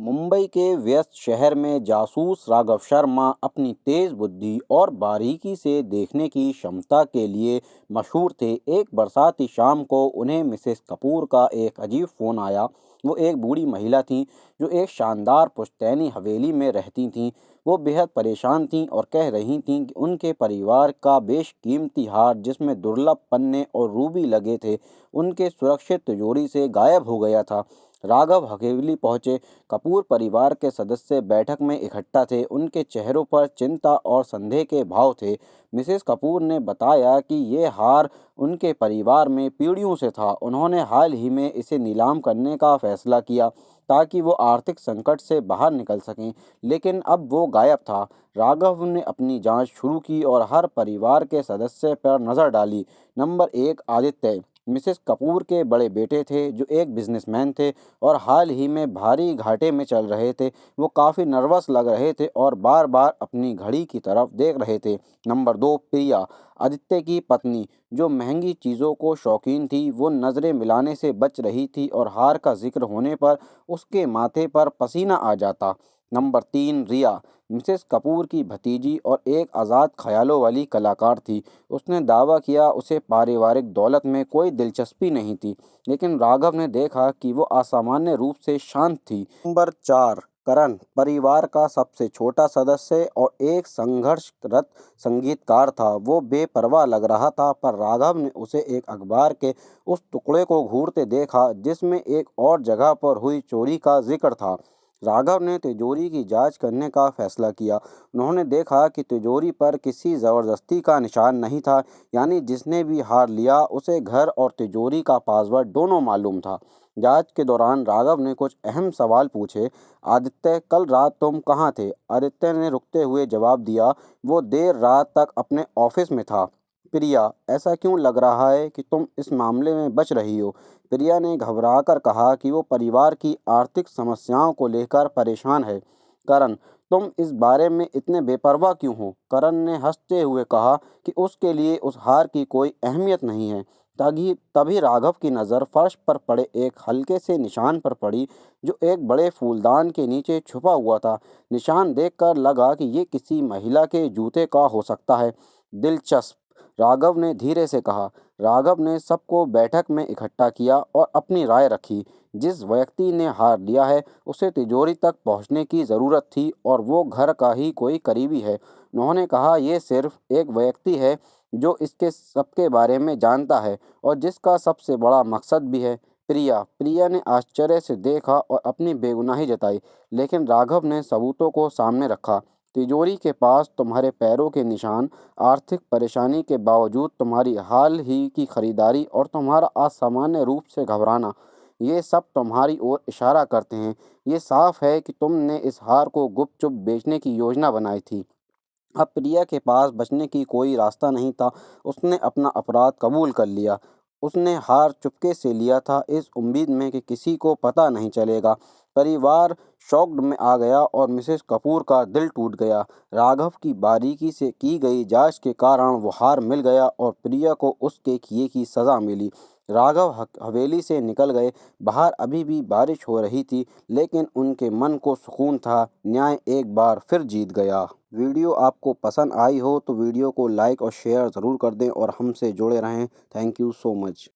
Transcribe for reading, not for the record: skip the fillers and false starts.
मुंबई के व्यस्त शहर में जासूस राघव शर्मा अपनी तेज बुद्धि और बारीकी से देखने की क्षमता के लिए मशहूर थे। एक बरसाती शाम को उन्हें मिसेस कपूर का एक अजीब फ़ोन आया। वो एक बूढ़ी महिला थीं जो एक शानदार पुश्तैनी हवेली में रहती थीं। वो बेहद परेशान थीं और कह रही थीं कि उनके परिवार का बेशकीमती हार, जिसमें दुर्लभ पन्ने और रूबी लगे थे, उनके सुरक्षित तिजोरी से गायब हो गया था। राघव हवेली पहुंचे। कपूर परिवार के सदस्य बैठक में इकट्ठा थे। उनके चेहरों पर चिंता और संदेह के भाव थे। मिसेस कपूर ने बताया कि ये हार उनके परिवार में पीढ़ियों से था। उन्होंने हाल ही में इसे नीलाम करने का फैसला किया ताकि वो आर्थिक संकट से बाहर निकल सकें, लेकिन अब वो गायब था। राघव ने अपनी जांच शुरू की और हर परिवार के सदस्य पर नज़र डाली। नंबर 1, आदित्य मिसेस कपूर के बड़े बेटे थे, जो एक बिजनेसमैन थे और हाल ही में भारी घाटे में चल रहे थे। वो काफ़ी नर्वस लग रहे थे और बार बार अपनी घड़ी की तरफ देख रहे थे। नंबर 2, प्रिया आदित्य की पत्नी, जो महंगी चीज़ों को शौकीन थी। वो नज़रें मिलाने से बच रही थी और हार का जिक्र होने पर उसके माथे पर पसीना आ जाता। नंबर 3, रिया मिसेस कपूर की भतीजी और एक आज़ाद ख्यालों वाली कलाकार थी। उसने दावा किया उसे पारिवारिक दौलत में कोई दिलचस्पी नहीं थी, लेकिन राघव ने देखा कि वो असामान्य रूप से शांत थी। नंबर 4, करण परिवार का सबसे छोटा सदस्य और एक संघर्षरत संगीतकार था। वो बेपरवाह लग रहा था, पर राघव ने उसे एक अखबार के उस टुकड़े को घूरते देखा जिसमें एक और जगह पर हुई चोरी का जिक्र था। राघव ने तिजोरी की जांच करने का फैसला किया। उन्होंने देखा कि तिजोरी पर किसी ज़बरदस्ती का निशान नहीं था, यानी जिसने भी हार लिया उसे घर और तिजोरी का पासवर्ड दोनों मालूम था। जांच के दौरान राघव ने कुछ अहम सवाल पूछे। आदित्य, कल रात तुम कहाँ थे? आदित्य ने रुकते हुए जवाब दिया, वो देर रात तक अपने ऑफिस में था। प्रिया, ऐसा क्यों लग रहा है कि तुम इस मामले में बच रही हो? प्रिया ने घबराकर कहा कि वो परिवार की आर्थिक समस्याओं को लेकर परेशान है। करण, तुम इस बारे में इतने बेपरवाह क्यों हो? करण ने हंसते हुए कहा कि उसके लिए उस हार की कोई अहमियत नहीं है। तभी तभी राघव की नज़र फर्श पर पड़े एक हल्के से निशान पर पड़ी, जो एक बड़े फूलदान के नीचे छुपा हुआ था। निशान देखकर लगा कि ये किसी महिला के जूते का हो सकता है। दिलचस्प, राघव ने धीरे से कहा। राघव ने सबको बैठक में इकट्ठा किया और अपनी राय रखी। जिस व्यक्ति ने हार लिया है उसे तिजोरी तक पहुंचने की ज़रूरत थी और वो घर का ही कोई करीबी है। उन्होंने कहा, ये सिर्फ एक व्यक्ति है जो इसके सबके बारे में जानता है और जिसका सबसे बड़ा मकसद भी है। प्रिया ने आश्चर्य से देखा और अपनी बेगुनाही जताई, लेकिन राघव ने सबूतों को सामने रखा। तिजोरी के पास तुम्हारे पैरों के निशान, आर्थिक परेशानी के बावजूद तुम्हारी हाल ही की खरीदारी और तुम्हारा असामान्य रूप से घबराना, ये सब तुम्हारी ओर इशारा करते हैं। ये साफ है कि तुमने इस हार को गुपचुप बेचने की योजना बनाई थी। अब प्रिया के पास बचने की कोई रास्ता नहीं था। उसने अपना अपराध कबूल कर लिया। उसने हार चुपके से लिया था, इस उम्मीद में कि किसी को पता नहीं चलेगा। परिवार शॉक्ड में आ गया और मिसेस कपूर का दिल टूट गया। राघव की बारीकी से की गई जांच के कारण वो हार मिल गया और प्रिया को उसके किए की सज़ा मिली। राघव हवेली से निकल गए। बाहर अभी भी बारिश हो रही थी, लेकिन उनके मन को सुकून था। न्याय एक बार फिर जीत गया। वीडियो आपको पसंद आई हो तो वीडियो को लाइक और शेयर ज़रूर कर दें और हमसे जुड़े रहें। Thank you so much.